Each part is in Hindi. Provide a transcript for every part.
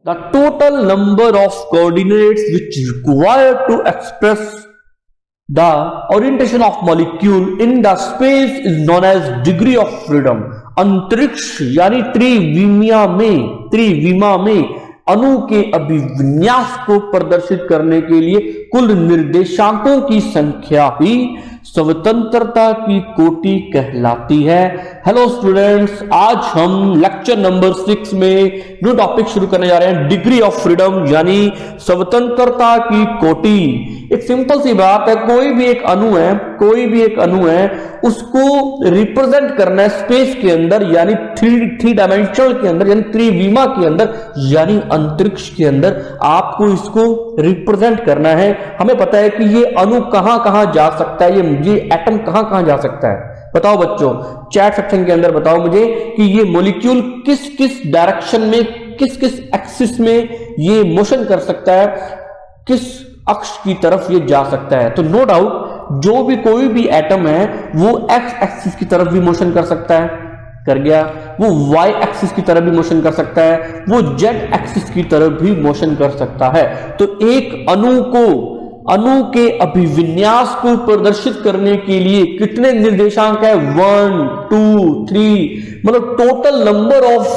The total number of coordinates which required to express the orientation of molecule in the space is known as degree of freedom. अंतरिक्ष यानी त्रिविमा में अणु के अभिविन्यास को प्रदर्शित करने के लिए कुल निर्देशांकों की संख्या ही स्वतंत्रता की कोटि कहलाती है। हेलो स्टूडेंट्स, आज हम लेक्चर नंबर 6 में न्यू टॉपिक शुरू करने जा रहे हैं, डिग्री ऑफ फ्रीडम यानी स्वतंत्रता की कोटि। एक सिंपल सी बात है, कोई भी एक अणु है उसको रिप्रेजेंट करना है स्पेस के अंदर यानी थ्री डायमेंशनल के अंदर यानी त्रिविमा के अंदर यानी अंतरिक्ष के अंदर आपको इसको रिप्रेजेंट करना है। हमें पता है कि ये अणु कहां कहां जा सकता है, ये एटम कहां कहां जा सकता है। बताओ बच्चों, चैट सेक्शन के अंदर बताओ मुझे कि ये मॉलिक्यूल किस किस डायरेक्शन में, किस किस एक्सिस में ये मोशन कर सकता है, किस अक्ष की तरफ ये जा सकता है। तो नो डाउट जो भी कोई भी एटम है वो एक्स एक्सिस की तरफ भी मोशन कर सकता है, कर गया। वो वाई एक्सिस की तरफ भी मोशन कर सकता है, वो जेड एक्सिस की तरफ भी मोशन कर सकता है। तो एक अणु के अभिविन्यास को प्रदर्शित करने के लिए कितने निर्देशांक है? 1 2 3, मतलब टोटल नंबर ऑफ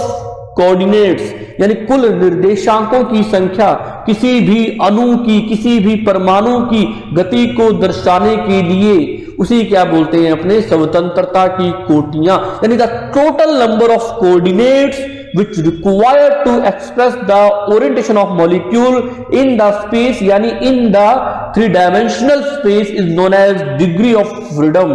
कोऑर्डिनेट्स यानी कुल निर्देशांकों की संख्या किसी भी अणु की, किसी भी परमाणु की गति को दर्शाने के लिए उसी क्या बोलते हैं, अपने स्वतंत्रता की कोटियां, यानी the total number of coordinates which required to express the orientation of molecule in the space यानी in the three-dimensional space is known as degree of freedom।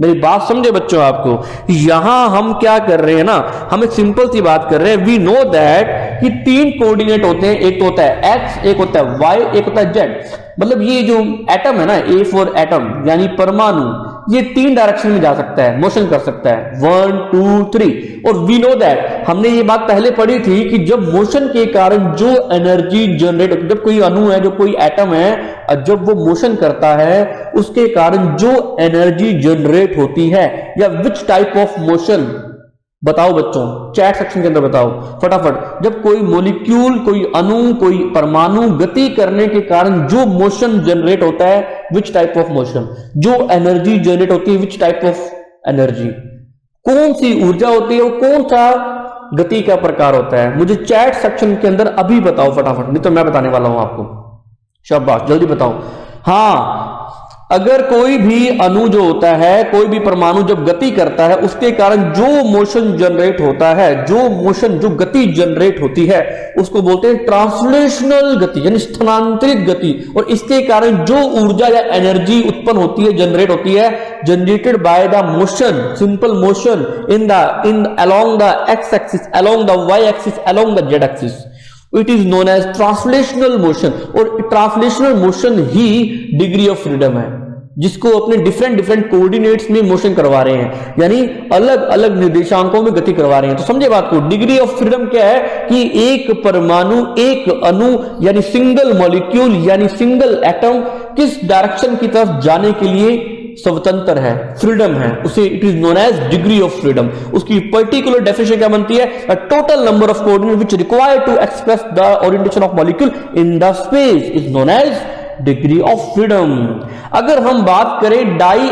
मेरी बात समझे बच्चों? आपको यहां हम क्या कर रहे हैं ना, हम एक सिंपल सी बात कर रहे हैं। वी नो दैट कि 3 कोऑर्डिनेट होते हैं, एक तो होता है एक्स, एक होता है वाई, एक होता है जेड। मतलब ये जो एटम है ना, ए फॉर एटम यानी परमाणु, ये 3 डायरेक्शन में जा सकता है, मोशन कर सकता है 1 2 3। और वी नो दैट, हमने ये बात पहले पढ़ी थी कि जब मोशन के कारण जो एनर्जी जनरेट होती है, जब कोई अणु है, जो कोई एटम है, जब वो मोशन करता है उसके कारण जो एनर्जी जनरेट होती है या विच टाइप ऑफ मोशन, बताओ बच्चों, चैट सेक्शन के अंदर बताओ फटाफट। जब कोई मॉलिक्यूल, कोई अणु, कोई परमाणु गति करने के कारण जो मोशन जनरेट होता है, विच टाइप ऑफ मोशन, जो एनर्जी जनरेट होती है, विच टाइप ऑफ एनर्जी, कौन सी ऊर्जा होती है, वो कौन सा गति का प्रकार होता है, मुझे चैट सेक्शन के अंदर अभी बताओ फटाफट, नहीं तो मैं बताने वाला हूं आपको। शाबाश, जल्दी बताओ। हाँ, अगर कोई भी अणु जो होता है, कोई भी परमाणु जब गति करता है, उसके कारण जो मोशन जनरेट होता है, जो गति जनरेट होती है, उसको बोलते हैं ट्रांसलेशनल गति यानी स्थानांतरित गति। और इसके कारण जो ऊर्जा या एनर्जी उत्पन्न होती है, जनरेट होती है, generated by the motion, simple motion in along the X axis, along the Y axis, along the Z axis, it is known as translational motion. और ट्रांसलेशनल मोशन ही डिग्री ऑफ फ्रीडम है, जिसको अपने डिफरेंट कोऑर्डिनेट्स में मोशन करवा रहे हैं, यानी अलग अलग निर्देशांकों में गति करवा रहे हैं। तो समझे बात को, डिग्री ऑफ फ्रीडम क्या है कि एक परमाणु, एक अणु यानी सिंगल मॉलिक्यूल यानी सिंगल एटम किस डायरेक्शन की तरफ जाने के लिए स्वतंत्र है, फ्रीडम है, उसे it is known as degree of freedom. उसकी पर्टिकुलर डेफिनेशन क्या बनती है? Total number of coordinate which required to express the orientation of molecule in the space is known as degree of freedom. अगर हम बात करें डाई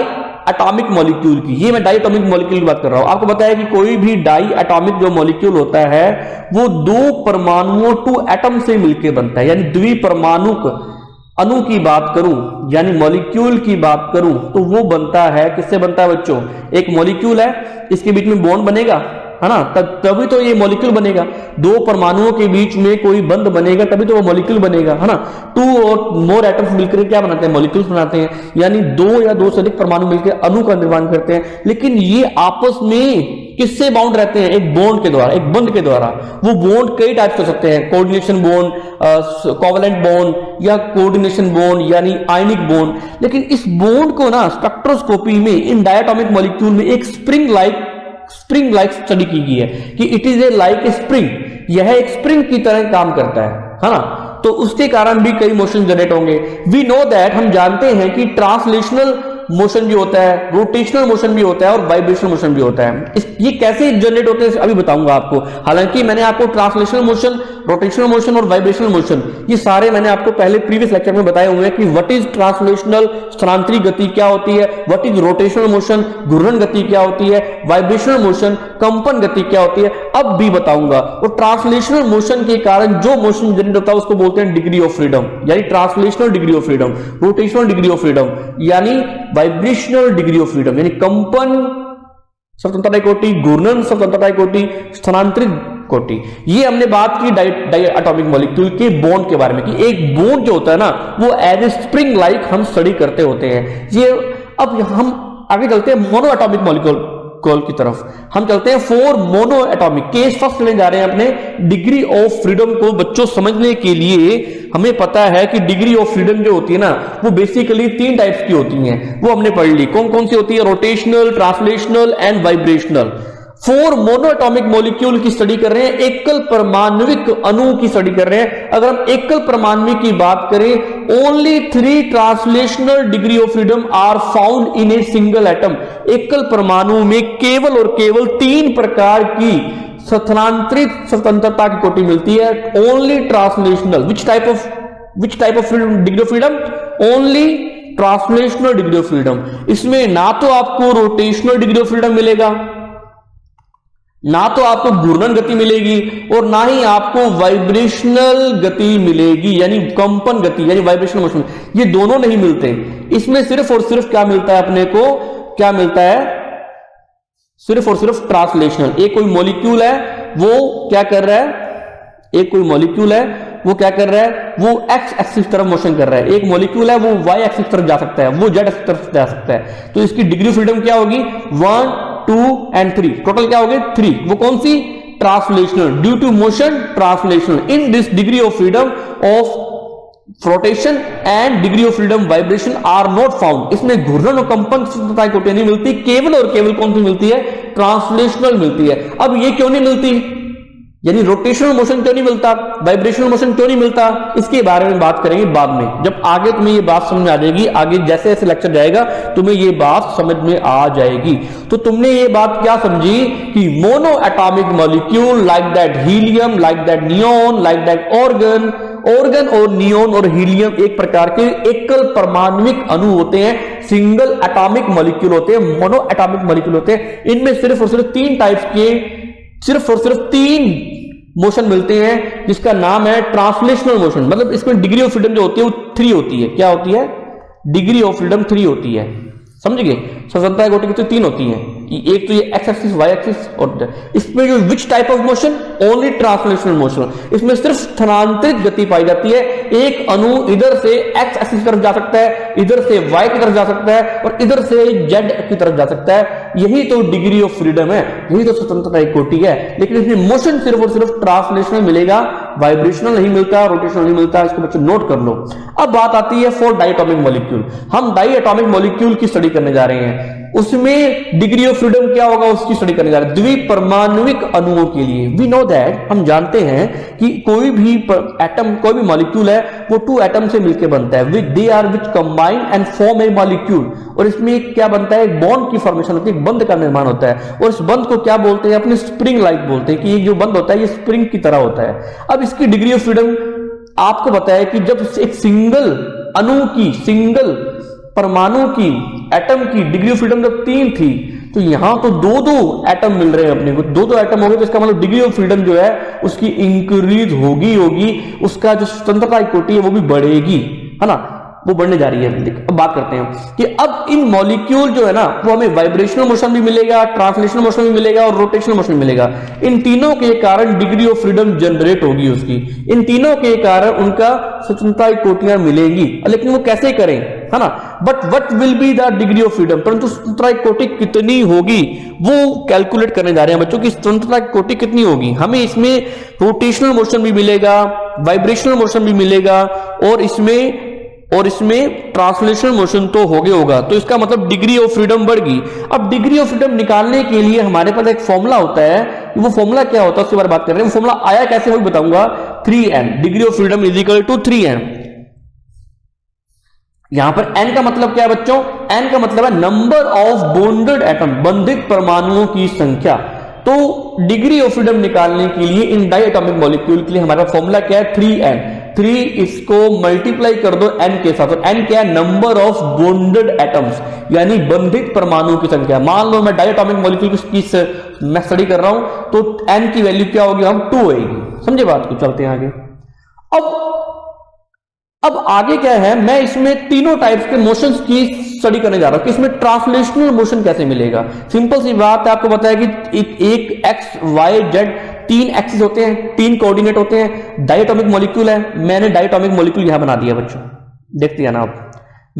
एटॉमिक मॉलिक्यूल की, ये मैं डाई एटॉमिक मॉलिक्यूल की बात कर रहा हूं। आपको पता है कि कोई भी डाई एटॉमिक जो मॉलिक्यूल होता है वो 2 परमाणुओं, 2 एटम से मिलकर बनता है, यानी द्विपरमाणुक अणु की बात करूं यानी मॉलिक्यूल की बात करूं तो वो बनता है, किससे बनता है बच्चों? एक मॉलिक्यूल है, इसके बीच में बॉन्ड बनेगा, है ना, तभी तो ये मॉलिक्यूल बनेगा। 2 परमाणुओं के बीच में कोई बंध बनेगा तभी तो वो मॉलिक्यूल बनेगा, है ना। 2 और मोर एटम्स मिलकर क्या बनाते हैं? मॉलिक्यूल्स बनाते हैं, यानी 2 या 2 से अधिक परमाणु मिलकर अणु का निर्माण करते हैं। लेकिन ये आपस में किससे बाउंड रहते हैं? एक बॉन्ड के द्वारा, एक बंध के द्वारा। वो बॉन्ड कई टाइप हो सकते हैं, कोऑर्डिनेशन बॉन्ड, कोवलेंट बॉन्ड या कोऑर्डिनेशन बॉन्ड यानी आयनिक बॉन्ड। लेकिन इस बॉन्ड को ना स्पेक्ट्रोस्कोपी में इन डायटोमिक मॉलिक्यूल में एक स्प्रिंग लाइक स्टडी की गई है कि it is a like a spring, यह एक स्प्रिंग की तरह काम करता है ना। तो उसके कारण भी कई मोशन जनरेट होंगे। वी नो दैट, हम जानते हैं कि ट्रांसलेशनल मोशन भी होता है, रोटेशनल मोशन भी होता है और वाइब्रेशनल मोशन भी होता है। ये कैसे जनरेट होते हैं अभी बताऊंगा आपको। हालांकि मैंने आपको ट्रांसलेशनल मोशन, रोटेशनल मोशन और वाइब्रेशनल मोशन ये सारे मैंने आपको पहले प्रीवियस लेक्चर में बताए हुए हैं कि व्हाट इज ट्रांसलेशनल स्थानांतरित गति क्या होती है, व्हाट इज रोटेशनल मोशन घूर्णन गति क्या होती है, वाइब्रेशनल मोशन कंपन गति क्या होती है, अब भी बताऊंगा। और ट्रांसलेशनल मोशन के कारण जो मोशन जनरेट होता है उसको बोलते हैं डिग्री ऑफ फ्रीडम, यानी translational degree of freedom, rotational degree of freedom यानी वाइब्रेशनल डिग्री ऑफ फ्रीडम, यानी कंपन स्वतंत्रता कोटि, घूर्णन स्वतंत्रता कोटि, स्थानांतरित कोटि। ये हमने बात की डाई एटॉमिक मॉलिक्यूल के बॉन्ड के बारे में कि एक बॉन्ड जो होता है ना वो एज ए स्प्रिंग लाइक हम स्टडी करते होते हैं। ये अब हम आगे चलते हैं मोनो एटॉमिक मॉलिक्यूल की तरफ। हम चलते हैं four mono atomic. Case first लेने जा रहे हैं अपने डिग्री ऑफ फ्रीडम को बच्चों समझने के लिए। हमें पता है कि डिग्री ऑफ फ्रीडम जो होती है ना वो बेसिकली 3 टाइप्स की होती हैं, वो हमने पढ़ ली। कौन कौन सी होती है? Rotational, translational and vibrational. 4 mono atomic molecule की स्टडी कर रहे हैं, एकल परमाणुविक अणु की स्टडी कर रहे हैं। अगर हम एकल परमाणु की बात करें, only 3 translational degree of freedom are found in a single atom. एकल परमाणु में केवल और केवल 3 प्रकार की स्थानांतरित स्वतंत्रता की कोटि मिलती है। Only translational. Which type of degree of freedom? Only translational degree of freedom. इसमें ना तो आपको रोटेशनल डिग्री ऑफ फ्रीडम मिलेगा, ना तो आपको घूर्णन गति मिलेगी और ना ही आपको वाइब्रेशनल गति मिलेगी, यानी कंपन गति यानी वाइब्रेशनल मोशन। ये दोनों नहीं मिलते। इसमें सिर्फ और सिर्फ क्या मिलता है अपने को? क्या मिलता है? सिर्फ और सिर्फ ट्रांसलेशनल। एक कोई मॉलिक्यूल है वो क्या कर रहा है? एक कोई मॉलिक्यूल है वो क्या कर रहा है? वो एक्स एक्सिस तरफ मोशन कर रहा है। एक मॉलिक्यूल है वो वाई एक्सिस तरफ जा सकता है, वो जेड एक्सिस तरफ जा सकता है। तो इसकी डिग्री फ्रीडम क्या होगी? 1, 2 एंड 3। टोटल क्या होगी? 3। वो कौन सी? Translational. Due to motion translational. In this degree of freedom of rotation and degree of freedom vibration are not found. इसमें घूर्णन और कंपन स्वतंत्रता की कोटि नहीं मिलती, केवल और केवल कौन सी मिलती है? ट्रांसलेशनल मिलती है। अब ये क्यों नहीं मिलती? यानी रोटेशनल मोशन क्यों नहीं मिलता, वाइब्रेशनल मोशन क्यों नहीं मिलता? इसके बारे में बात करेंगे बाद में। जब आगे तुम्हें ये बात समझ में आ जाएगी, आगे जैसे जैसे लेक्चर जाएगा तुम्हें ये बात समझ में आ जाएगी। तो तुमने ये बात क्या समझी कि mono atomic molecule like that helium, like that neon, like that organ और नियोन और हीलियम एक प्रकार के एकल परमाणुविक अणु होते हैं, सिंगल एटॉमिक मॉलिक्यूल होते हैं, मोनो एटॉमिक मॉलिक्यूल होते हैं। इनमें सिर्फ और सिर्फ 3 टाइप्स के सिर्फ और सिर्फ 3 मोशन मिलते हैं, जिसका नाम है ट्रांसलेशनल मोशन। मतलब इसमें डिग्री ऑफ फ्रीडम जो होती है वो 3 होती है। क्या होती है? डिग्री ऑफ फ्रीडम 3 होती है। समझ गए? स्वतंत्रता कोटि की तो 3 होती है। एक तो ये एक्स एक्सिस, वाई एक्सिस और इसमें जो which type of motion? Only translational motion. इसमें सिर्फ स्थानांतरित गति पाई जाती है। एक अणु इधर से एक्स एक्सिस की तरफ जा सकता है, इधर से वाई की तरफ जा सकता है और इधर से जेड की तरफ जा सकता है। यही तो डिग्री ऑफ फ्रीडम है, यही तो स्वतंत्रता की कोटि है। लेकिन इसमें मोशन सिर्फ और सिर्फ ट्रांसलेशनल मिलेगा, वाइब्रेशनल नहीं मिलता, रोटेशनल नहीं मिलता। इसको बच्चों नोट कर लो। अब बात आती है फॉर डाई एटॉमिक मॉलिक्यूल। हम डाई एटॉमिक मॉलिक्यूल की स्टडी करने जा रहे हैं। उसमें डिग्री ऑफ फ्रीडम क्या होगा उसकी स्टडी करने जा रहे हैं। द्विपरमाणुविक अणुओं के लिए वी नो दैट, हम जानते हैं कि कोई भी एटम, कोई भी मॉलिक्यूल है वो 2 एटम से मिलकर बनता है। Which they are which combine and form a molecule. और इसमें क्या बनता है? एक बॉन्ड की फॉर्मेशन होती है, एक बंध का निर्माण होता है। और इस बंध को क्या बोलते हैं? अपने स्प्रिंग लाइक बोलते हैं कि ये जो बंध होता है ये स्प्रिंग की तरह होता है। अब इसकी डिग्री ऑफ फ्रीडम आपको पता है कि जब एक सिंगल अणु की, सिंगल परमाणु की, एटम की डिग्री ऑफ फ्रीडम जब 3 थी, तो यहां तो 2-2 एटम मिल रहे हैं अपने को। 2-2 एटम हो गए तो इसका मतलब डिग्री ऑफ फ्रीडम जो है उसकी इंक्रीज होगी, उसका जो स्वतंत्रता की कोटि है वो भी बढ़ेगी, है ना, वो बढ़ने जा रही है। अब बात करते हैं कि अब इन मॉलिक्यूल जो है ना वो हमें वाइब्रेशनल मोशन भी मिलेगा, ट्रांसलेशनल मोशन भी मिलेगा और रोटेशनल मोशन मिलेगा। इन तीनों के कारण डिग्री ऑफ फ्रीडम जनरेट होगी उसकी। इन तीनों के कारण उनका स्वतंत्रता की कोटियां मिलेंगी। लेकिन वो कैसे करें, है ना? But what will be the degree of freedom? परंतु स्वतंत्रता की कोटि कितनी होगी वो कैलकुलेट करने जा रहे हैं बच्चों की। स्वतंत्रता की कोटि कितनी होगी? हमें इसमें रोटेशनल मोशन भी मिलेगा, वाइब्रेशनल मोशन भी मिलेगा और इसमें ट्रांसलेशनल मोशन तो होगा। तो इसका मतलब डिग्री ऑफ फ्रीडम बढ़ गई। अब डिग्री ऑफ फ्रीडम निकालने के लिए हमारे पास एक फॉर्मूला होता है। वो फॉर्मूला क्या होता है उसके बारे में बात कर रहे हैं। वो फॉर्मूला आया कैसे वो बताऊंगा। 3n degree of freedom is equal to 3n। यहां पर n का मतलब क्या है बच्चों? n का मतलब है नंबर ऑफ बॉन्डेड एटम, बंधित परमाणुओं की संख्या। तो डिग्री ऑफ फ्रीडम निकालने के लिए इन डायटोमिक मॉलिक्यूल के लिए हमारा फॉर्मूला क्या है? 3n। 3 इसको मल्टीप्लाई कर दो n के साथ, और n क्या है? नंबर ऑफ बॉन्डेड एटम्स, यानी बंधित परमाणुओं की संख्या। मान लो मैं डायटोमिक मॉलिक्यूल की मैं स्टडी कर रहा हूं, तो n की वैल्यू क्या होगी? हम 2 आएगी। समझे बात को? चलते हैं आगे। अब आगे क्या है, मैं इसमें तीनों टाइप्स के मोशंस की स्टडी करने जा रहा हूं कि इसमें ट्रांसलेशनल मोशन कैसे मिलेगा। सिंपल सी बात है, आपको पता है कि एक एक्स वाई जेड 3 एक्सिस होते हैं, 3 कोऑर्डिनेट होते हैं। डायटोमिक मॉलिक्यूल है, मैंने डायटोमिक मॉलिक्यूल यहां बना दिया बच्चों, देखते हैं ना आप।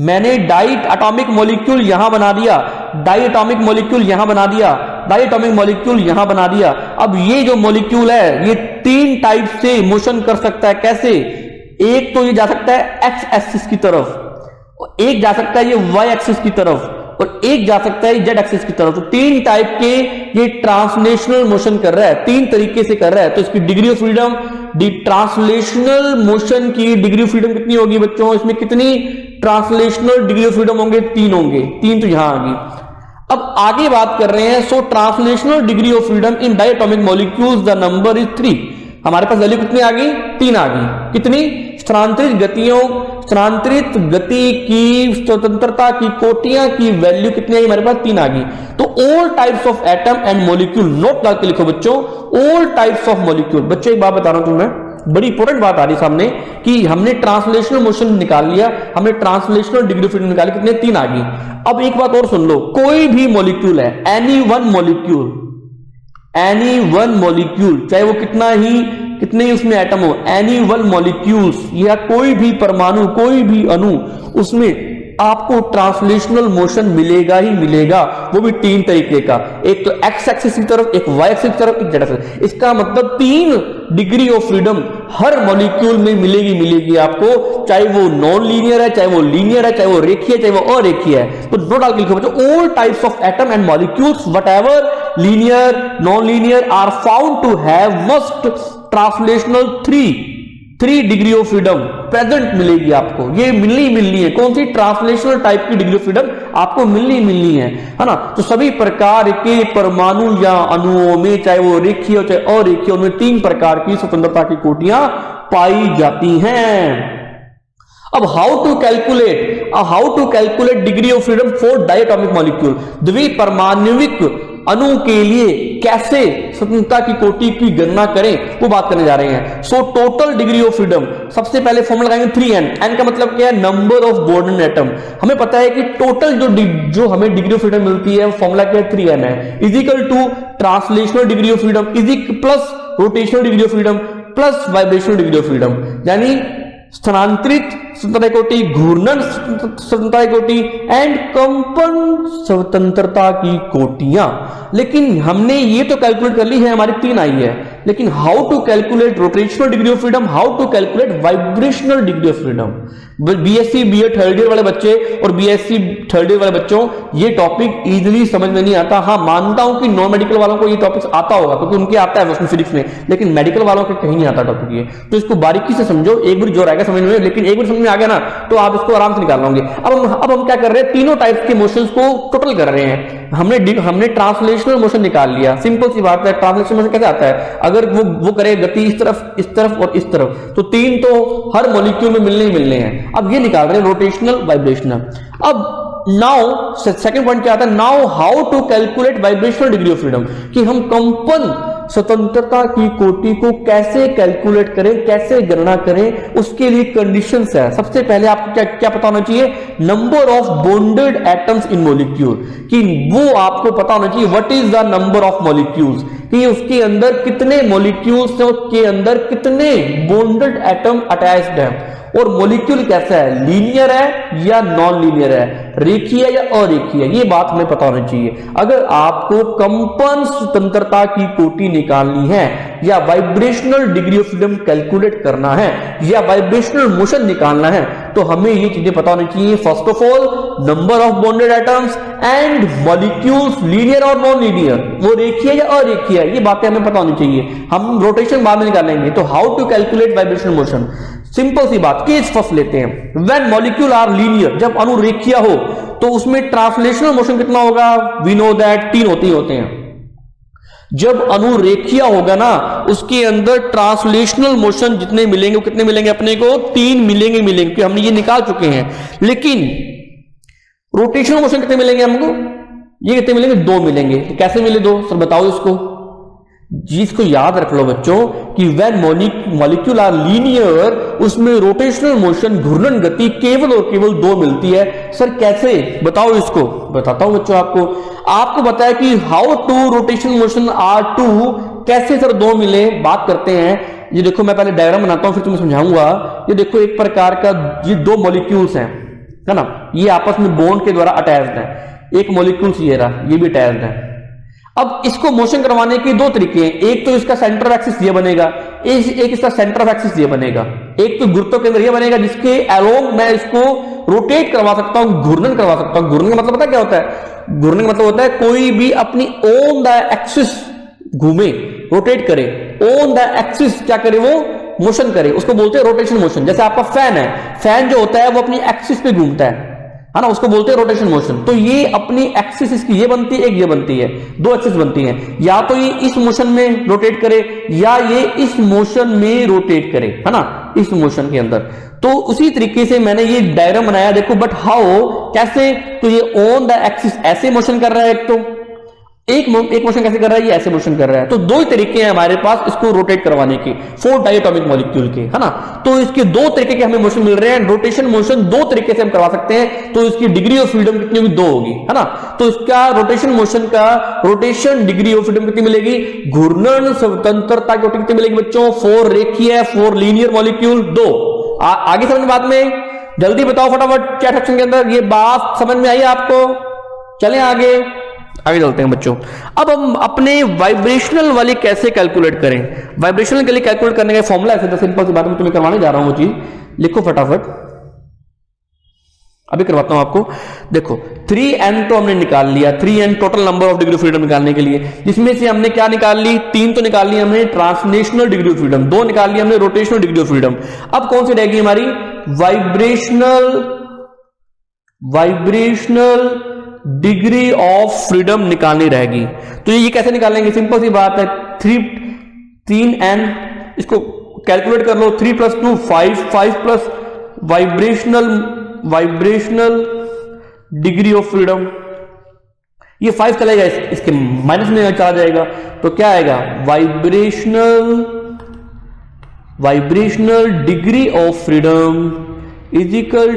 मैंने डायटोमिक मॉलिक्यूल यहां बना दिया, डायटोमिक मॉलिक्यूल यहां बना दिया, डायटोमिक मॉलिक्यूल यहां बना दिया। अब ये जो मॉलिक्यूल है ये 3 टाइप से मोशन कर सकता है। कैसे? एक तो ये जा सकता है एक्स एक्सिस की तरफ, एक जा सकता है ये वाई एक्सिस की तरफ, और एक जा सकता है जेड एक्सिस की तरफ। तो 3 टाइप के ये ट्रांसलेशनल मोशन कर रहा है, 3 तरीके से कर रहा है। तो इसकी degree of freedom, translational motion की डिग्री ऑफ फ्रीडम कितनी होगी बच्चों? इसमें कितनी ट्रांसलेशनल डिग्री ऑफ फ्रीडम होंगे? 3 होंगे। 3 तो यहां आ गई। अब आगे बात कर रहे हैं, so translational degree of freedom in diatomic molecules the number is 3। हमारे पास वैल्यू कितनी आ गई? 3 आ गई। कितनी? स्थानांतरित गति की स्वतंत्रता की कोटियां की वैल्यू कितनी आई? हमारे पास 3 आ गई। तो all types of atom and molecule, note करके लिखो बच्चों, ऑल टाइप्स ऑफ मॉलिक्यूल। बच्चों एक बात बता रहा हूं तुम्हें, बड़ी इंपॉर्टेंट बात आ रही सामने, कि हमने ट्रांसलेशनल मोशन निकाल लिया, हमने ट्रांसलेशनल डिग्री ऑफ फ्रीडम निकाली, कितने? 3 आ गई। अब एक बात और सुन लो, कोई भी मॉलिक्यूल है, एनी वन मॉलिक्यूल, चाहे वो कितने ही उसमें एटम हो, एनी वन मॉलिक्यूल्स, या कोई भी परमाणु, कोई भी अणु, उसमें आपको ट्रांसलेशनल मोशन मिलेगा ही मिलेगा। वो भी 3 तरीके का, एक तो एक्स एक्सिस की तरफ, एक वाई एक्सिस की तरफ, एक जेड एक्सिस। इसका मतलब 3 degree of freedom her molecule में मिलेगी आपको, चाहे वो नॉन लीनियर है, चाहे वो लीनियर है, चाहे वो रेखीय है, चाहे वो अरेखीय है। तो दो डाल के लिखो बच्चों, all types of atom and molecules whatever linear non linear are found to have must translational 3 degree of freedom present मिलेगी आपको। ये मिलनी है। कौन सी? ट्रांसलेशनल टाइप की डिग्री ऑफ फ्रीडम आपको मिलनी है ना। तो सभी प्रकार के परमाणु या अणुओं में, चाहे वो रेखीय हो चाहे अरेखीय, उनमें 3 प्रकार की स्वतंत्रता की कोटियां पाई जाती हैं। अब how to calculate degree of freedom for diatomic molecule, द्विपरमाण्विक अणु के लिए कैसे स्वतंत्रता की कोटि की गणना करें, वो बात करने जा रहे हैं। So total degree of freedom, सबसे पहले फॉर्मूला लगाएंगे 3n। n का मतलब क्या है? Number of bonded atom. हमें पता है कि टोटल जो हमें डिग्री ऑफ फ्रीडम मिलती है, फॉर्मूला क्या है? 3n है, is equal to translational degree of freedom plus rotational degree of freedom plus vibrational degree of freedom, यानी स्थानांतरित स्वतंत्रता कोटि, घूर्णन स्वतंत्रता कोटि एंड कंपन स्वतंत्रता की कोटियां। लेकिन हमने ये तो कैलकुलेट कर ली है, हमारी 3 आई है, लेकिन how to calculate rotational degree of freedom, how to calculate vibrational degree of freedom. BSc BA third year वाले बच्चे और बीएससी थर्ड ईयर वाले बच्चों, ये टॉपिक इजीली समझ में नहीं आता। हाँ, मानता हूं कि नॉन मेडिकल वालों को ये टॉपिक आता होगा, क्योंकि उनके आता है उसमें फिजिक्स में, लेकिन मेडिकल वालों के कहीं नहीं आता टॉपिक ये। तो इसको बारीकी से समझो, एक बार जो रहेगा समझ में, लेकिन एक बार समझ में आ गया ना तो आप इसको आराम से निकाल लोगे। अब हम क्या कर रहे हैं? तीनों टाइप्स के मोशंस को टोटल कर रहे हैं। हमने ट्रांसलेशनल मोशन निकाल लिया। सिंपल सी बात है, ट्रांसलेशनल मोशन कैसे आता है? अगर वो करे गति इस तरफ और इस तरफ, तो 3 तो हर मॉलिक्यूल में मिलने हैं। अब ये निकाल रहे हैं रोटेशनल वाइब्रेशनल। अब नाउ सेकंड पॉइंट क्या आता है? Now how to calculate vibrational degree of freedom, कि हम कंपन स्वतंत्रता की कोटि को कैसे कैलकुलेट करें, कैसे गणना करें, उसके लिए कंडीशंस है। सबसे पहले आपको क्या पता होना चाहिए? Number of bonded atoms in molecule, कि वो आपको पता होना चाहिए what is the number of molecules, कि उसके अंदर कितने मॉलिक्यूल्स हैं, उसके अंदर कितने बॉन्डेड एटम अटैच्ड हैं, और मॉलिक्यूल कैसा है, लीनियर है या नॉन लीनियर है, रेखीय या अरेखीय, ये बात हमें पता होनी चाहिए। अगर आपको कंपन स्वतंत्रता की कोटि निकालनी है या vibrational degree of freedom calculate करना है या वाइब्रेशनल मोशन निकालना है तो हमें ये चीजें पता होनी चाहिए। First of all number of bonded atoms and molecules linear और नॉन लीनियर, वो रेखीय या अरेखीय है, ये बातें हमें पता होनी चाहिए। हम रोटेशन बाद में निकालेंगे। तो how to calculate vibrational motion, simple सी बात, केस फर्स्ट लेते हैं। व्हेन मॉलिक्यूल आर लीनियर, जब अणु रेखीय हो तो उसमें ट्रांसलेशनल मोशन कितना होगा, वी नो दैट 3 होते हैं। जब अणु रेखीय होगा ना उसके अंदर ट्रांसलेशनल मोशन जितने मिलेंगे वो कितने मिलेंगे अपने को, 3 मिलेंगे क्योंकि हमने ये निकाल चुके हैं। लेकिन रोटेशनल मोशन कितने मिलेंगे हमको, ये कितने मिलेंगे, 2 मिलेंगे। कैसे मिले 2, सर बताओ इसको। जिसको याद रख लो बच्चों कि व्हेन मॉलिक्यूल आर लीनियर उसमें रोटेशनल मोशन घूर्णन गति केवल और केवल 2 मिलती है। सर कैसे, बताओ इसको। बताता हूं बच्चों, आपको बताया कि how to rotational motion are 2, कैसे सर 2 मिले, बात करते हैं। ये देखो मैं पहले डायग्राम बनाता हूं फिर तुम्हें समझाऊंगा। ये देखो एक प्रकार का ये 2 मॉलिक्यूल्स हैं, है ना, ये आपस में बॉन्ड के द्वारा अटैच्ड है। एक मॉलिक्यूल्स ये रहा, ये भी अटैच्ड है। अब इसको मोशन करवाने के 2 तरीके हैं। एक तो इसका सेंटर ऑफ एक्सिस ये बनेगा, एक इसका सेंटर ऑफ एक्सिस ये बनेगा। एक तो गुरुत्व केंद्र ये बनेगा जिसके अलोंग मैं इसको रोटेट करवा सकता हूं, घूर्णन करवा सकता हूं। घूर्णन का मतलब पता क्या होता है, घूर्णन का मतलब होता है कोई भी अपनी ऑन द एक्सिस घूमे, रोटेट करे, ऑन द एक्सिस क्या करे, वो मोशन करे, उसको बोलते हैं रोटेशन मोशन। जैसे आपका फैन है, फैन जो होता है वो अपनी एक्सिस पे घूमता है ना, उसको बोलते हैं रोटेशन मोशन। तो ये अपनी एक्सिस इसकी ये बनती है, एक ये बनती है, 2 एक्सिस बनती है। या तो ये इस मोशन में रोटेट करे या ये इस मोशन में रोटेट करे, है ना, इस मोशन के अंदर। तो उसी तरीके से मैंने ये डायग्राम बनाया, देखो। बट हाउ, कैसे, तो ये ऑन द एक्सिस ऐसे मोशन कर रहा है, एक तो एक मोशन कैसे कर रहा है, ये ऐसे मोशन कर रहा है। तो 2 ही तरीके हैं हमारे पास इसको रोटेट करवाने के, 4 डायटोमिक मॉलिक्यूल के, है ना। तो इसके 2 तरीके के हमें मोशन मिल रहे हैं। रोटेशन मोशन 2 तरीके से हम करवा सकते हैं। तो इसकी डिग्री ऑफ फ्रीडम कितनी होगी, 2 होगी, है ना। तो इसका रोटेशन मोशन का रोटेशन डिग्री ऑफ फ्रीडम कितनी मिलेगी, घूर्णन स्वतंत्रता की कितनी मिलेगी बच्चों, 4 रेखीय, 4 लीनियर मॉलिक्यूल 2। आगे समझ बाद में जल्दी बताओ फटाफट चैट सेक्शन के अंदर, ये बात समझ में आई आपको। चलें आगे चलते हैं बच्चों। अब हम अपने वाइब्रेशनल वाली कैसे कैलकुलेट करें। वाइब्रेशनल के लिए कैलकुलेट करने का फॉर्मूला ऐसे, सिंपल सी बात मैं तुम्हें करवाने जा रहा हूं, वो चीज लिखो फटाफट, अभी करवाता हूं आपको। देखो 3n तो हमने निकाल लिया, 3n total number of degree of freedom निकालने के लिए, जिसमें से हमने क्या निकाल ली, 3 तो निकाल ली हमने ट्रांसलेशनल डिग्री ऑफ फ्रीडम, 2 निकाल ली हमने रोटेशनल डिग्री ऑफ फ्रीडम। अब कौन सी रहेगी हमारी, वाइब्रेशनल डिग्री ऑफ फ्रीडम निकालनी रहेगी। तो ये कैसे निकालेंगे, सिंपल सी बात है, 3n इसको कैलकुलेट कर लो, 3 + 2 5, 5 plus vibrational degree of freedom, ये 5 चलेगा, इसके माइनस में चला जाएगा। तो क्या आएगा, vibrational degree of freedom is equal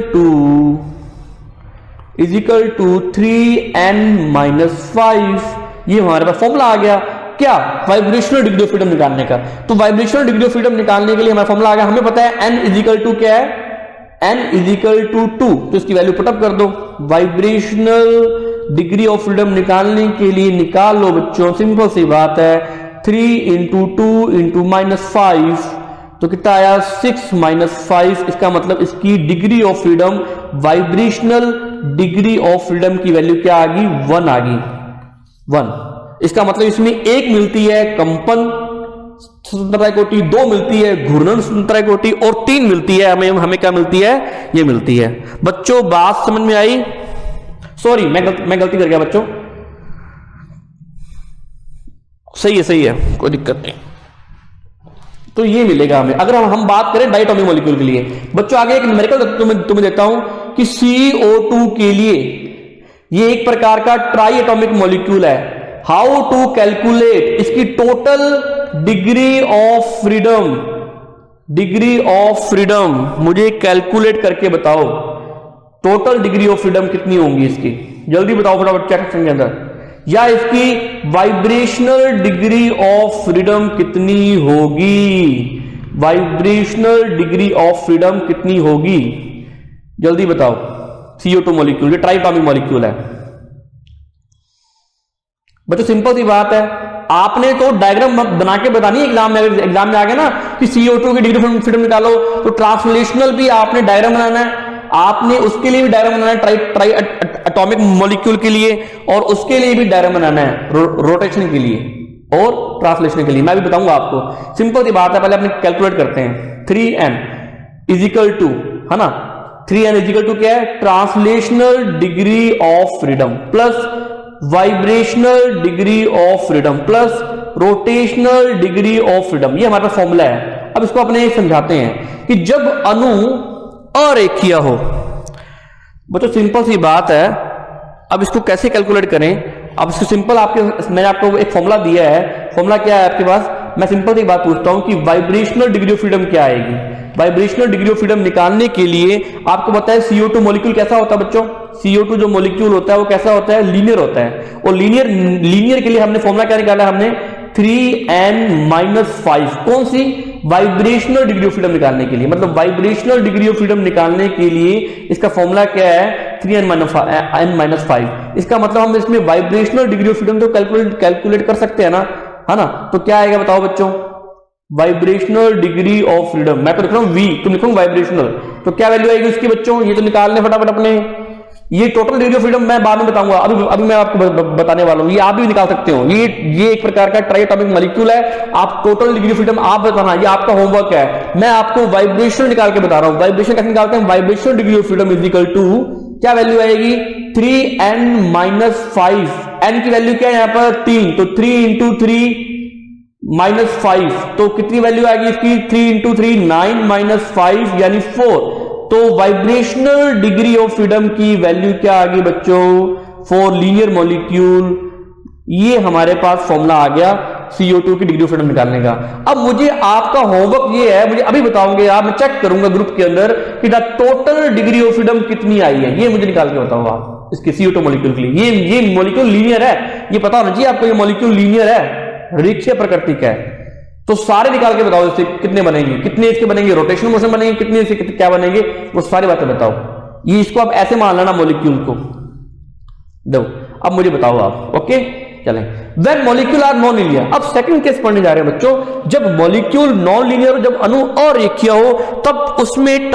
to 3n-5। ये हमारे पास फॉर्मूला आ गया, क्या, वाइब्रेशनल डिग्री ऑफ फ्रीडम निकालने का। तो वाइब्रेशनल डिग्री ऑफ फ्रीडम निकालने के लिए हमारा फॉर्मूला आ गया, हमें पता है n = क्या है, n = 2। तो इसकी वैल्यू पुटअप कर दो। वाइब्रेशनल डिग्री ऑफ फ्रीडम निकालने के लिए निकाल लो बच्चों, सिंपल सी बात है, 3 × 2 × -5 तो कितना आया, 6 - 5। इसका मतलब इसकी degree of freedom, vibrational degree of freedom की वैल्यू क्या आ गई, 1 आ गई, 1। इसका मतलब इसमें 1 मिलती है कंपन स्वतंत्रता कोटि, 2 मिलती है घूर्णन स्वतंत्रता कोटि और 3 मिलती है हमें क्या मिलती है, ये मिलती है। बच्चों बात समझ में आई, सॉरी मैं गलती कर गया बच्चों, सही है कोई दिक्कत नहीं। तो ये मिलेगा हमें, अगर हम बात करें डायटोमिक मॉलिक्यूल के लिए। बच्चों आगे एक न्यूमेरिकल तुम्हें देता हूं कि CO2 के लिए ये एक प्रकार का ट्राई एटॉमिक मॉलिक्यूल है। हाउ टू कैलकुलेट इसकी टोटल डिग्री ऑफ फ्रीडम मुझे कैलकुलेट करके बताओ, टोटल डिग्री ऑफ फ्रीडम कितनी होंगी इसकी, जल्दी बताओ फटाफट चैट सेक्शन के अंदर। या इसकी वाइब्रेशनल डिग्री ऑफ फ्रीडम कितनी होगी, वाइब्रेशनल डिग्री ऑफ फ्रीडम कितनी होगी, जल्दी बताओ। CO2 मॉलिक्यूल, ये ट्राई एटॉमिक मॉलिक्यूल है बच्चों, सिंपल सी बात है, आपने तो डायग्राम बना के बतानी है एग्जाम में आ गया ना कि CO2 की डिग्री ऑफ फ्रीडम निकालो, तो ट्रांसलेशनल भी आपने डायग्राम बनाना है, आपने उसके लिए भी डायग्राम बनाना है ट्राई एटॉमिक मॉलिक्यूल के लिए, और उसके लिए भी डायग्राम बनाना है रोटेशन के लिए और ट्रांसलेशन के लिए। मैं भी बताऊंगा आपको, सिंपल सी बात है, पहले अपने कैलकुलेट करते हैं। 3n इजिकल टू, है ना, 3n इजिकल टू क्या है, translational degree of freedom plus vibrational degree of freedom plus rotational degree of freedom, ये हमारा फॉर्मूला है। अब इसको अपने समझाते हैं कि जब अणु अरेखीय हो, बच्चों सिंपल सी बात है, अब इसको कैसे कैलकुलेट करें। अब इसको सिंपल मैंने आपको एक फॉर्मूला दिया है, फॉर्मूला क्या है आपके पास, मैं सिंपल सी बात पूछता हूं कि वाइब्रेशनल डिग्री ऑफ फ्रीडम क्या आएगी। वाइब्रेशनल डिग्री ऑफ फ्रीडम निकालने के लिए आपको पता है CO2 मॉलिक्यूल कैसा होता है बच्चों, CO2 जो मॉलिक्यूल होता है वो कैसा होता है, लीनियर होता है, और लीनियर के लिए हमने फॉर्मूला क्या निकाला, हमने 3n-5, कौन सी, वाइब्रेशनल डिग्री ऑफ फ्रीडम निकालने के लिए। मतलब वाइब्रेशनल डिग्री ऑफ फ्रीडम निकालने के लिए इसका फॉर्मूला क्या है, 3n-5। इसका मतलब हम इसमें वाइब्रेशनल डिग्री ऑफ फ्रीडम तो कैलकुलेट कर सकते हैं ना, है ना। तो क्या आएगा बताओ बच्चों, वाइब्रेशनल डिग्री ऑफ फ्रीडम, मैं तो लिख रहा हूं V, तुम लिखो वाइब्रेशनल, तो क्या वैल्यू आएगी उसकी बच्चों, ये तो निकालने फटाफट अपने। ये टोटल डिग्री ऑफ फ्रीडम मैं बाद में बताऊंगा, अभी मैं आपको बताने वाला हूं, ये आप भी निकाल सकते हो। ये एक प्रकार का ट्राई एटॉमिक मॉलिक्यूल है, आप टोटल डिग्री ऑफ फ्रीडम आप बताना, ये आपका होमवर्क है। मैं आपको वाइब्रेशन निकाल के बता रहा हूं, वाइब्रेशन कैसे निकालते हैं, vibrational degree of freedom is equal to, क्या वैल्यू आएगी, 3n-5, n की वैल्यू क्या है यहां पर 3, तो 3 × 3 -5, तो कितनी वैल्यू आएगी इसकी, 3 × 3 9 - 5 यानी 4। तो वाइब्रेशनल डिग्री ऑफ फ्रीडम की वैल्यू क्या आ गई बच्चों, फॉर लीनियर मॉलिक्यूल, ये हमारे पास फॉर्मूला आ गया CO2 की डिग्री ऑफ फ्रीडम निकालने का। अब मुझे आपका होमवर्क ये है, मुझे अभी बताओगे आप, मैं चेक करूंगा ग्रुप के अंदर कि the total degree of freedom कितनी आई है, ये मुझे निकाल के बताओ आप इसके CO2 मॉलिक्यूल के लिए। ये मॉलिक्यूल लीनियर है, ये पता होना चाहिए आपको, ये मॉलिक्यूल लीनियर है, रेखीय प्रकृति का है। तो सारे निकाल के बताओ इससे कितने बनेंगे, कितने इसके बनेंगे रोटेशनल मोशन बनेंगे, कितने इसके क्या बनेंगे, वो सारी बातें बताओ। ये इसको आप ऐसे मान लेना मॉलिक्यूल को, दो अब मुझे बताओ आप, ओके चलें। When molecule are non linear, अब सेकंड केस पढ़ने जा रहे हैं बच्चों, जब मॉलिक्यूल नॉन लीनियर हो, जब अणु अरेखीय हो, तब उसमें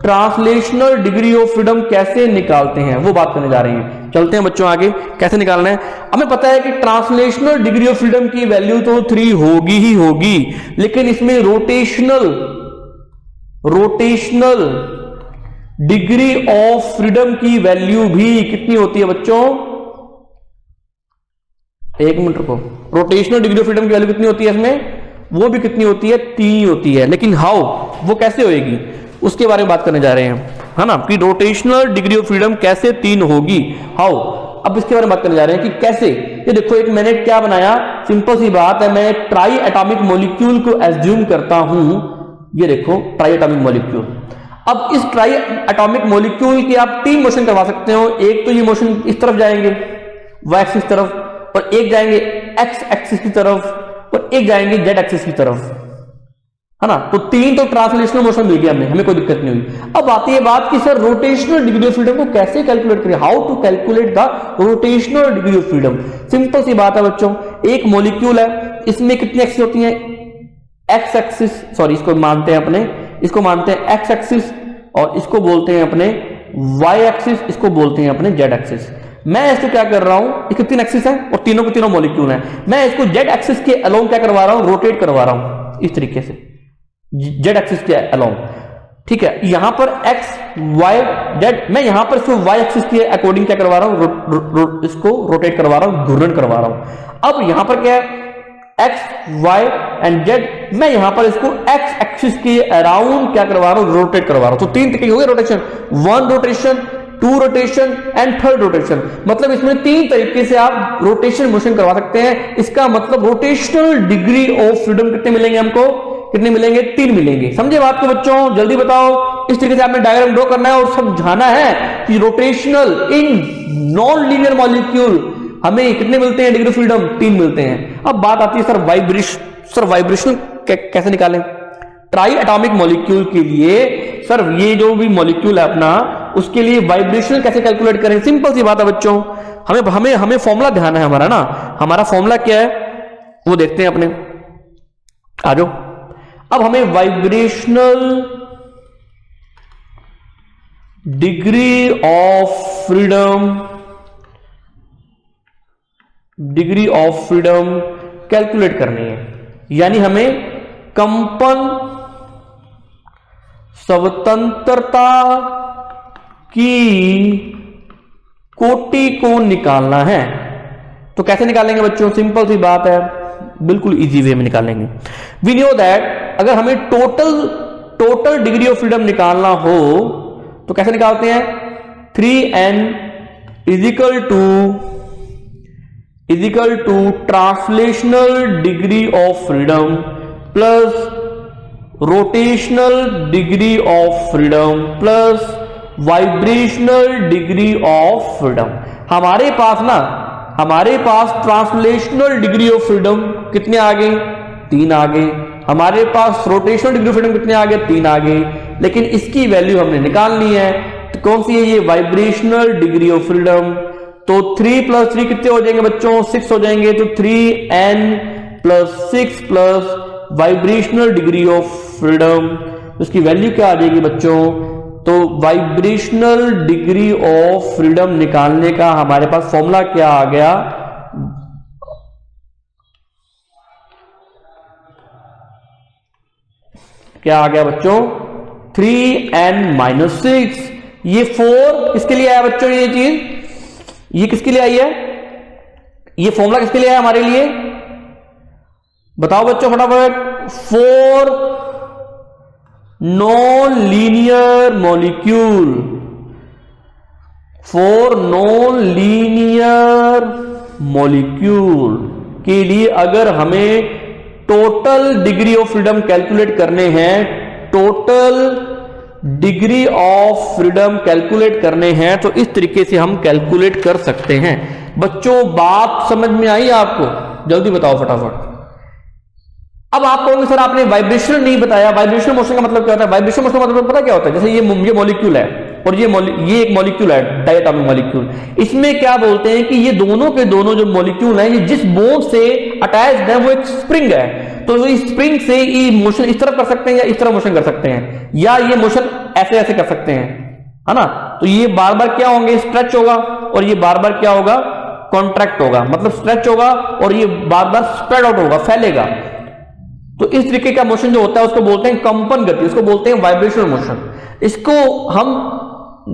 ट्रांसलेशनल डिग्री ऑफ फ्रीडम कैसे निकालते हैं वो बात करने जा रहे हैं। चलते हैं बच्चों आगे, कैसे निकालना है। हमें पता है कि ट्रांसलेशनल डिग्री ऑफ फ्रीडम की वैल्यू तो 3 होगी ही होगी, लेकिन इसमें रोटेशनल डिग्री ऑफ फ्रीडम की वैल्यू भी कितनी होती है बच्चों, एक मिनट रुको, रोटेशनल डिग्री ऑफ फ्रीडम की वैल्यू कितनी होती है इसमें, वो भी कितनी होती है, 3 होती है। लेकिन हाउ, वो कैसे होएगी उसके बारे में बात करने जा रहे हैं, है ना, कि रोटेशनल डिग्री ऑफ फ्रीडम कैसे 3 होगी, हाउ। अब इसके बारे में बात करने जा रहे हैं कि कैसे। ये देखो, एक मैंने क्या बनाया, सिंपल सी बात है, मैं एक ट्राई एटॉमिक मॉलिक्यूल को एज्यूम करता हूं। ये देखो ट्राई एटॉमिक मॉलिक्यूल। अब इस ट्राई एटॉमिक मॉलिक्यूल की आप 3 मोशन करवा सकते हो। एक तो ये मोशन इस तरफ जाएंगे y एक्सिस तरफ, और एक जाएंगे x एक्सिस की तरफ, और एक जाएंगे z एक्सिस की तरफ, है ना। तो 3 तो ट्रांसलेशनल मोशन मिल गया हमें कोई दिक्कत नहीं हुई। अब आती है बात कि sir rotational degree of freedom को कैसे कैलकुलेट करें, how to calculate the rotational degree of freedom. Simple सी बात है बच्चों, एक मॉलिक्यूल है, इसमें कितनी एक्सिस होती है, एक्स एक्सिस, सॉरी इसको मानते हैं अपने, इसको मानते हैं एक्स एक्सिस, और इसको बोलते हैं अपने वाई एक्सिस, इसको बोलते हैं अपने जेड एक्सिस। मैं इसको क्या कर रहा हूं, इसके 3 एक्सिस है और तीनों के तीनों मॉलिक्यूल हैं, मैं इसको जेड एक्सिस के अलोंग क्या करवा रहा हूं, रोटेट करवा रहा हूं इस तरीके से, जेड एक्सिस के अलोंग, ठीक है। यहां पर एक्स वाई जेड, मैं यहां पर इसको वाई एक्सिस के अकॉर्डिंग क्या करवा रहा हूं, इसको रोटेट करवा रहा हूं, घूर्णन करवा रहा हूं। अब यहां पर क्या है, एक्स वाई एंड जेड, मैं यहां पर इसको एक्स एक्सिस के अराउंड क्या करवा रहा हूं, रोटेट करवा रहा हूं। तो 3 तरीके हो गए rotation, 1 rotation, 2 rotation and 3rd rotation. मतलब इसमें 3 तरीके से आप रोटेशन मोशन करवा सकते हैं। इसका मतलब रोटेशनल डिग्री ऑफ फ्रीडम कितने मिलेंगे हमको, कितने मिलेंगे, 3 मिलेंगे। समझे बात को बच्चों, जल्दी बताओ। इस तरीके से आपने डायग्राम ड्रॉ करना है और समझाना है कि rotational in non linear molecule हमें कितने मिलते हैं डिग्री ऑफ फ्रीडम, 3 मिलते हैं। अब बात आती है सर वाइब्रेशन कैसे निकालें। ट्राई एटॉमिक मॉलिक्यूल के लिए सर ये जो भी मॉलिक्यूल है अपना, उसके लिए वाइब्रेशन कैसे कैलकुलेट करें। सिंपल सी बात है बच्चों, हमें हमें हमें फॉर्मूला ध्यान है हमारा ना, हमारा फॉर्मूला क्या है वो देखते हैं अपने। आ जाओ, अब हमें vibrational degree of freedom calculate करनी है, यानी हमें कंपन स्वतंत्रता की कोटि को निकालना है। तो कैसे निकालेंगे बच्चों? सिंपल सी बात है, बिल्कुल इजी वे में निकालेंगे। वी नो दैट अगर हमें टोटल डिग्री ऑफ फ्रीडम निकालना हो तो कैसे निकालते हैं? 3n is equal to translational degree of freedom plus rotational degree of freedom plus vibrational degree of freedom. हमारे पास ट्रांसलेशनल डिग्री ऑफ फ्रीडम कितने आ गए? 3 आ गए। हमारे पास रोटेशनल डिग्री ऑफ फ्रीडम कितने आ गए? 3 आ गए। लेकिन इसकी वैल्यू हमने निकालनी है, तो कौन सी है ये? Vibrational degree of freedom. तो 3 + 3 कितने हो जाएंगे बच्चों? 6 हो जाएंगे। तो 3n + 6 plus vibrational degree of freedom, उसकी वैल्यू क्या आ जाएगी बच्चों? तो वाइब्रेशनल डिग्री ऑफ फ्रीडम निकालने का हमारे पास फॉर्मूला क्या आ गया? क्या आ गया बच्चों? 3n - 6। ये 4 किसके लिए आया बच्चों? ये चीज ये किसके लिए आई है? ये फॉर्मूला किसके लिए आया हमारे लिए? बताओ बच्चों फटाफट। 4 नॉन लीनियर मॉलिक्यूल के लिए अगर हमें total degree of freedom calculate करने हैं, तो इस तरीके से हम कैलकुलेट कर सकते हैं। बच्चों बात समझ में आई आपको? जल्दी बताओ फटाफट। अब आप कहोगे सर आपने वाइब्रेशन नहीं बताया। वाइब्रेशनल मोशन का मतलब क्या होता है? वाइब्रेशनल मोशन का मतलब पता क्या होता है? जैसे ये मॉलिक्यूल है और ये एक मॉलिक्यूल है, डायटोमिक मॉलिक्यूल। इसमें क्या बोलते हैं कि ये दोनों के दोनों जो मॉलिक्यूल हैं, ये जिस बोन से अटैच्ड है वो एक स्प्रिंग है। तो इस स्प्रिंग से ये मोशन इस तरफ कर सकते हैं या इस तरफ मोशन कर सकते हैं, या ये मोशन ऐसे ऐसे कर सकते हैं, है ना? तो ये बार बार क्या होंगे? स्ट्रेच होगा, और ये बार बार क्या होगा? कॉन्ट्रैक्ट होगा। मतलब स्ट्रेच होगा और ये बार बार स्प्रेड आउट होगा, फैलेगा। तो इस तरीके का मोशन जो होता है उसको बोलते हैं कंपन गति, उसको बोलते हैं वाइब्रेशनल मोशन। इसको हम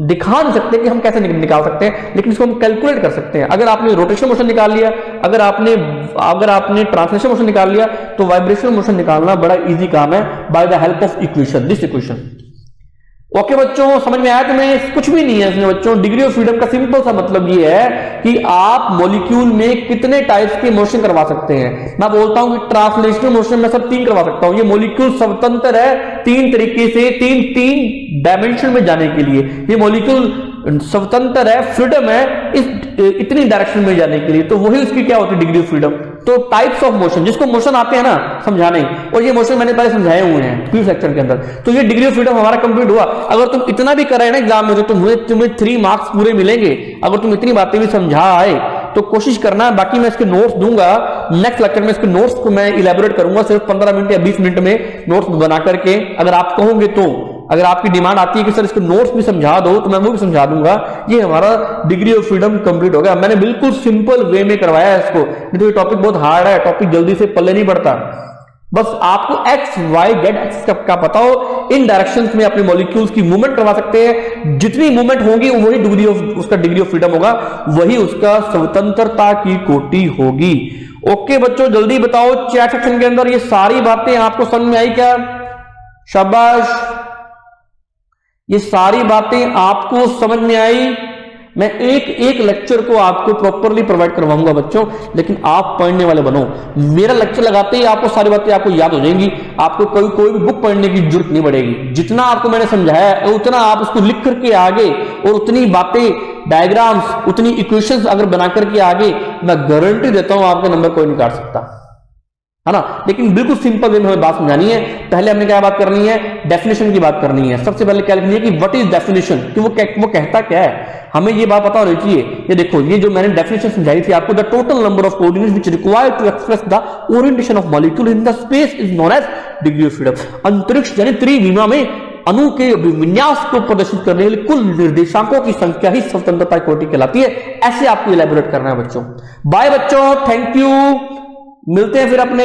दिखा नहीं सकते कि हम कैसे निकाल सकते हैं, लेकिन इसको हम कैलकुलेट कर सकते हैं। अगर आपने रोटेशनल मोशन निकाल लिया, अगर आपने ट्रांसलेशनल मोशन निकाल लिया, तो वाइब्रेशनल मोशन निकालना बड़ा इजी काम है by the help of equation, this equation. Okay बच्चों, समझ में आया तुम्हें? कुछ भी नहीं है इसमें बच्चों। डिग्री ऑफ फ्रीडम का सिंपल सा मतलब ये है कि आप मॉलिक्यूल में कितने टाइप्स के मोशन करवा सकते हैं। मैं बोलता हूं कि ट्रांसलेशनल मोशन में सब 3 करवा सकता हूं। ये मॉलिक्यूल स्वतंत्र है 3 तरीके से, तीन डायमेंशन में जाने के लिए। ये मॉलिक्यूल स्वतंत्र है, फ्रीडम है इतनी डायरेक्शन में जाने के लिए। तो वही उसकी क्या होती है? Degree of freedom. तो टाइप्स ऑफ मोशन, जिसको मोशन आते हैं ना समझाने, और ये मोशन मैंने पहले समझाए हुए हैं फ्री सेक्शन के अंदर। तो ये डिग्री ऑफ फ्रीडम हमारा कंप्लीट हुआ। अगर तुम इतना भी कर रहे हैं ना एग्जाम में, तो तुम्हें 3 मार्क्स पूरे मिलेंगे। अगर तुम इतनी बातें भी समझा आए तो कोशिश करना। बाकी मैं इसके नोट्स दूंगा नेक्स्ट लेक्चर में। इसके नोट्स को मैं इलेबोरेट करूंगा सिर्फ 15 मिनट या 20 मिनट में नोट्स बना करके। अगर आप कहोगे तो, अगर आपकी डिमांड आती है कि सर इसको नोट्स भी समझा दो, तो मैं वो भी समझा दूंगा। ये हमारा डिग्री ऑफ फ्रीडम कंप्लीट हो गया। मैंने बिल्कुल सिंपल वे में करवाया है इसको, नहीं तो ये टॉपिक बहुत हार्ड है, टॉपिक जल्दी से पल्ले नहीं पड़ता। बस आपको एक्स वाई जेड एक्स का पता हो, इन डायरेक्शंस में अपने मॉलिक्यूल्स की मूवमेंट करवा सकते हैं। जितनी मूवमेंट होगी वही उसका डिग्री ऑफ फ्रीडम होगा, वही उसका स्वतंत्रता की कोटि होगी। ओके बच्चों, जल्दी बताओ चैट सेक्शन के अंदर ये सारी बातें आपको समझ में आई क्या? शाबाश, ये सारी बातें आपको समझ में आई। मैं एक लेक्चर को आपको प्रॉपरली प्रोवाइड करवाऊंगा बच्चों, लेकिन आप पढ़ने वाले बनो। मेरा लेक्चर लगाते ही आपको सारी बातें आपको याद हो जाएंगी। आपको कोई भी बुक पढ़ने की जरूरत नहीं पड़ेगी। जितना आपको मैंने समझाया है उतना आप उसको लिख करके आगे, और उतनी बातें, डायग्राम्स, उतनी इक्वेशंस अगर बना करके आगे, मैं गारंटी देता हूं आपके नंबर कोई नहीं काट सकता। है ना। लेकिन बिल्कुल सिंपल वे में हमें बात समझानी है। पहले हमने क्या बात करनी है, डेफिनेशन की बात करनी है। सबसे पहले क्या लिखनी है कि व्हाट इज डेफिनेशन, कि वो कहता क्या है, हमें ये बात पता होनी चाहिए। ये देखो, ये जो मैंने डेफिनेशन समझाई थी आपको, the total number of coordinates which required to express the orientation of molecule in the space is known as degree of freedom. अंतरिक्ष यानी त्रिविमा में अणु के विन्यास को प्रदर्शित करने के लिए कुल निर्देशांकों की संख्या ही स्वतंत्रता कोटि कहलाती है। ऐसे आपको इलैबोरेट करना है बच्चों। बाय बच्चों, थैंक यू, मिलते हैं फिर अपने